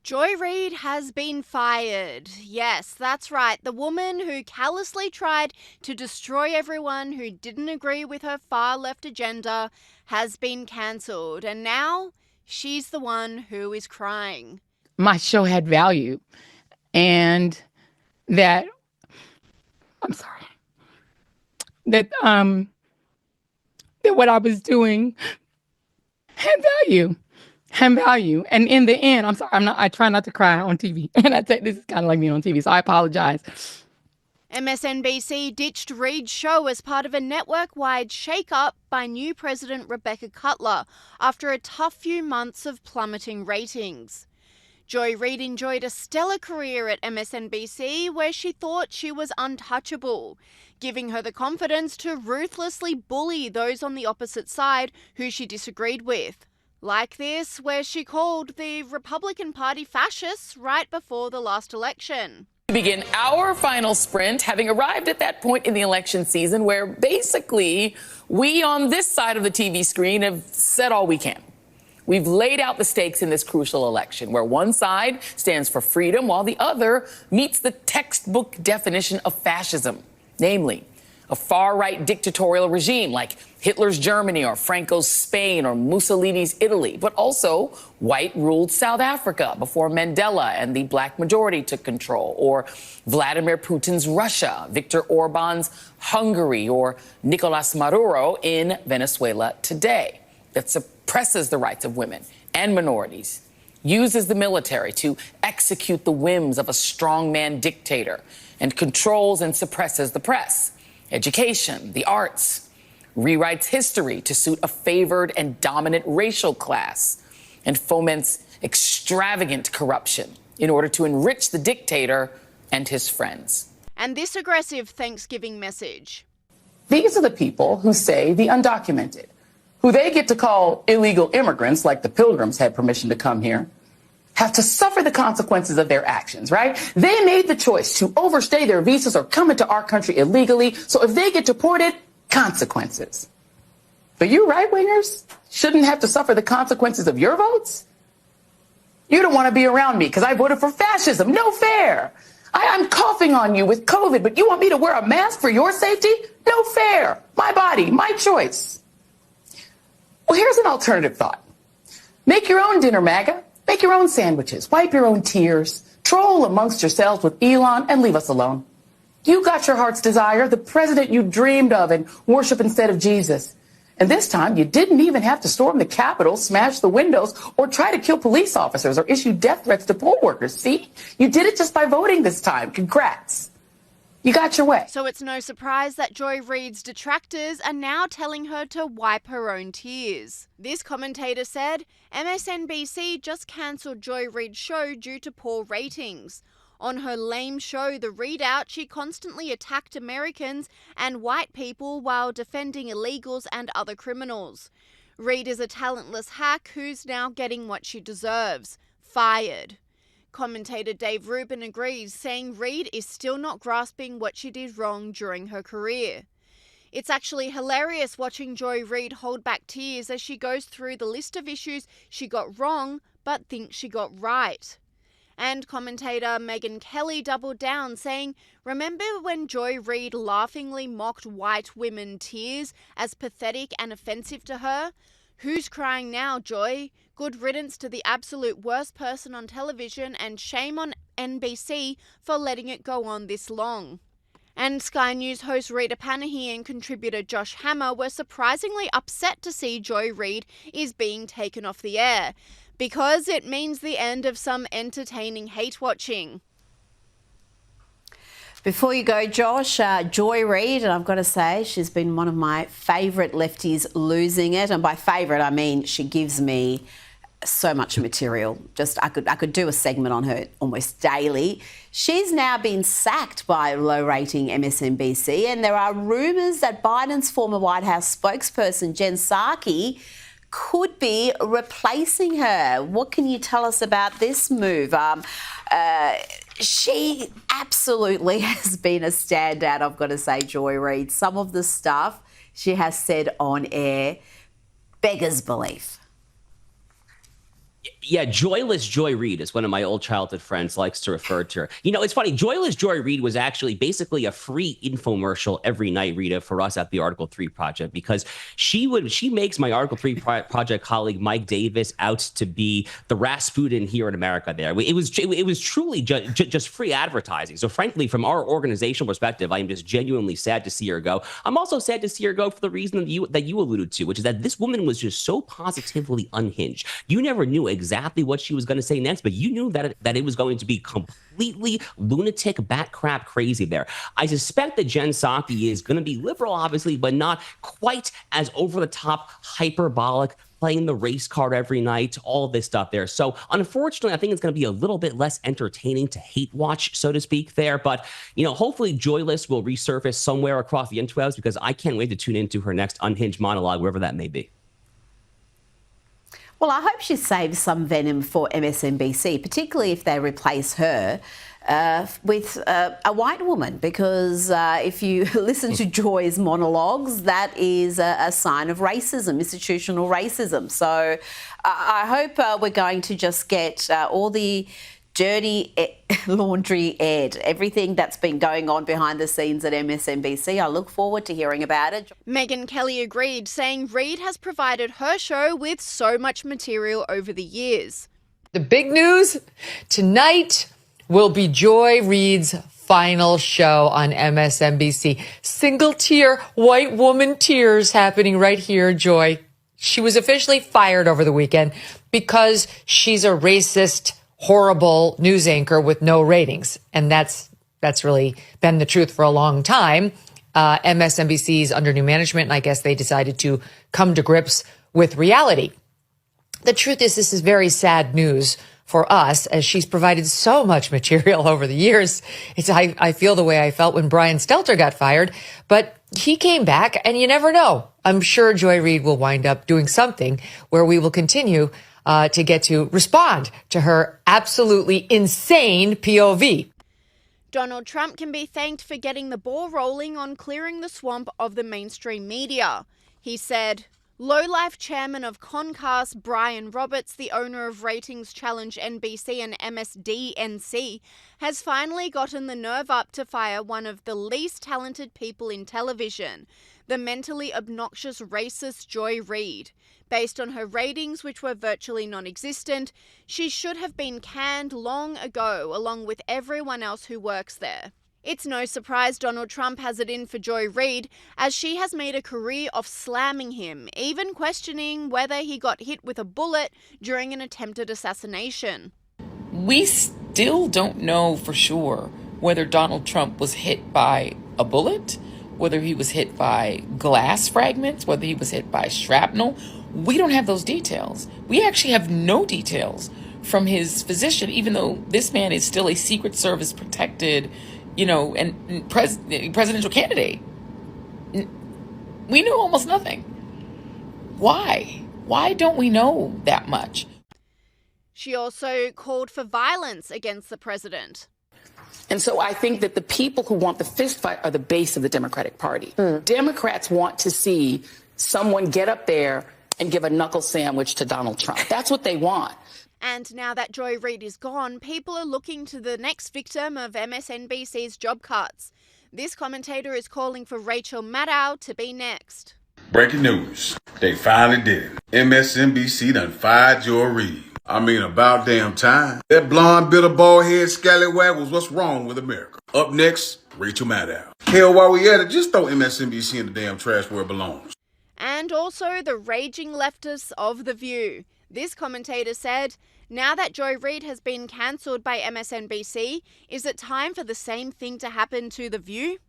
Joy Reid has been fired. Yes, that's right. The woman who callously tried to destroy everyone who didn't agree with her far-left agenda has been cancelled. And now she's the one who is crying. My show had value, and that I'm sorry that what I was doing had value. And in the end, I'm sorry, I try not to cry on TV. And I think this is kind of like me on TV, so I apologize. MSNBC ditched Reid's show as part of a network-wide shake-up by new President Rebecca Cutler after a tough few months of plummeting ratings. Joy Reid enjoyed a stellar career at MSNBC where she thought she was untouchable, giving her the confidence to ruthlessly bully those on the opposite side who she disagreed with. Like this, where she called the Republican Party fascists right before the last election. We begin our final sprint, having arrived at that point in the election season where basically we on this side of the TV screen have said all we can. We've laid out the stakes in this crucial election, where one side stands for freedom while the other meets the textbook definition of fascism, namely a far-right dictatorial regime like Hitler's Germany or Franco's Spain or Mussolini's Italy, but also white-ruled South Africa before Mandela and the black majority took control, or Vladimir Putin's Russia, Viktor Orban's Hungary, or Nicolas Maduro in Venezuela today, that suppresses the rights of women and minorities, uses the military to execute the whims of a strongman dictator, and controls and suppresses the press, education, the arts, rewrites history to suit a favored and dominant racial class, and foments extravagant corruption in order to enrich the dictator and his friends. And this aggressive Thanksgiving message. These are the people who say the undocumented, who they get to call illegal immigrants, like the Pilgrims had permission to come here, have to suffer the consequences of their actions, right? They made the choice to overstay their visas or come into our country illegally. So if they get deported, consequences. But you right-wingers shouldn't have to suffer the consequences of your votes? You don't want to be around me because I voted for fascism. No fair. I'm coughing on you with COVID, but you want me to wear a mask for your safety? No fair. My body, my choice. Well, here's an alternative thought. Make your own dinner, MAGA. Make your own sandwiches. Wipe your own tears. Troll amongst yourselves with Elon and leave us alone. You got your heart's desire, the president you dreamed of, and worship instead of Jesus. And this time, you didn't even have to storm the Capitol, smash the windows, or try to kill police officers or issue death threats to poll workers. See? You did it just by voting this time. Congrats. You got your way. So it's no surprise that Joy Reid's detractors are now telling her to wipe her own tears. This commentator said MSNBC just cancelled Joy Reid's show due to poor ratings. On her lame show, The Readout, she constantly attacked Americans and white people while defending illegals and other criminals. Reid is a talentless hack who's now getting what she deserves: fired. Commentator Dave Rubin agrees, saying Reid is still not grasping what she did wrong during her career. It's actually hilarious watching Joy Reid hold back tears as she goes through the list of issues she got wrong but thinks she got right. And commentator Megyn Kelly doubled down, saying, "Remember when Joy Reid laughingly mocked white women tears as pathetic and offensive to her? Who's crying now, Joy? Good riddance to the absolute worst person on television, and shame on NBC for letting it go on this long." And Sky News host Rita Panahi and contributor Josh Hammer were surprisingly upset to see Joy Reid is being taken off the air, because it means the end of some entertaining hate-watching. Before you go, Josh, Joy Reid, and I've got to say, she's been one of my favourite lefties losing it. And by favourite, I mean she gives me so much material. Just I could do a segment on her almost daily. She's now been sacked by low-rating MSNBC, and there are rumours that Biden's former White House spokesperson, Jen Psaki, could be replacing her. What can you tell us about this move? She absolutely has been a standout, I've got to say, Joy Reid. Some of the stuff she has said on air beggars belief. Yeah, Joyless Joy Reid is one of my old childhood friends likes to refer to her. You know, it's funny. Joyless Joy Reid was actually basically a free infomercial every night, Rita, for us at the Article 3 Project, because she makes my Article 3 Project colleague Mike Davis out to be the Rasputin here in America there. It was truly just free advertising. So frankly, from our organizational perspective, I am just genuinely sad to see her go. I'm also sad to see her go for the reason that you alluded to, which is that this woman was just so positively unhinged. You never knew exactly what she was going to say next, but you knew that it was going to be completely lunatic, bat crap crazy there. I suspect that Jen Psaki is going to be liberal, obviously, but not quite as over the top, hyperbolic, playing the race card every night, all this stuff there. So unfortunately, I think it's going to be a little bit less entertaining to hate watch, so to speak, there. But, you know, hopefully Joyless will resurface somewhere across the interwebs, because I can't wait to tune into her next unhinged monologue, wherever that may be. Well, I hope she saves some venom for MSNBC, particularly if they replace her with a white woman, because if you listen to Joy's monologues, that is a sign of racism, institutional racism. So I hope we're going to just get all the dirty laundry aired, everything that's been going on behind the scenes at MSNBC. I look forward to hearing about it. Megyn Kelly agreed, saying Reid has provided her show with so much material over the years. The big news tonight will be Joy Reid's final show on MSNBC. Single tear, white woman tears happening right here, Joy. She was officially fired over the weekend because she's a racist, horrible news anchor with no ratings. And that's really been the truth for a long time. MSNBC's under new management, and I guess they decided to come to grips with reality. The truth is, this is very sad news for us, as she's provided so much material over the years. I feel the way I felt when Brian Stelter got fired, but he came back, and you never know. I'm sure Joy Reid will wind up doing something where we will continue to get to respond to her absolutely insane POV. Donald Trump can be thanked for getting the ball rolling on clearing the swamp of the mainstream media. He said, "Low-life chairman of Comcast Brian Roberts, the owner of Ratings Challenge NBC and MSDNC, has finally gotten the nerve up to fire one of the least talented people in television, the mentally obnoxious racist Joy Reid. Based on her ratings, which were virtually non-existent, she should have been canned long ago, along with everyone else who works there." It's no surprise Donald Trump has it in for Joy Reid, as she has made a career of slamming him, even questioning whether he got hit with a bullet during an attempted assassination. We still don't know for sure whether Donald Trump was hit by a bullet, whether he was hit by glass fragments, whether he was hit by shrapnel. We don't have those details. We actually have no details from his physician, even though this man is still a Secret Service protected, and presidential candidate. We knew almost nothing. Why? Why don't we know that much? She also called for violence against the president. And so I think that the people who want the fist fight are the base of the Democratic Party. Democrats want to see someone get up there and give a knuckle sandwich to Donald Trump. That's what they want. And now that Joy Reid is gone, people are looking to the next victim of MSNBC's job cuts. This commentator is calling for Rachel Maddow to be next. Breaking news. They finally did it. MSNBC done fired Joy Reid. I mean, about damn time. That blonde, bitter, bald-head scallywag was what's wrong with America. Up next, Rachel Maddow. Hell, while we at it, just throw MSNBC in the damn trash where it belongs. And also the raging leftists of The View. This commentator said, "Now that Joy Reid has been cancelled by MSNBC, is it time for the same thing to happen to The View?"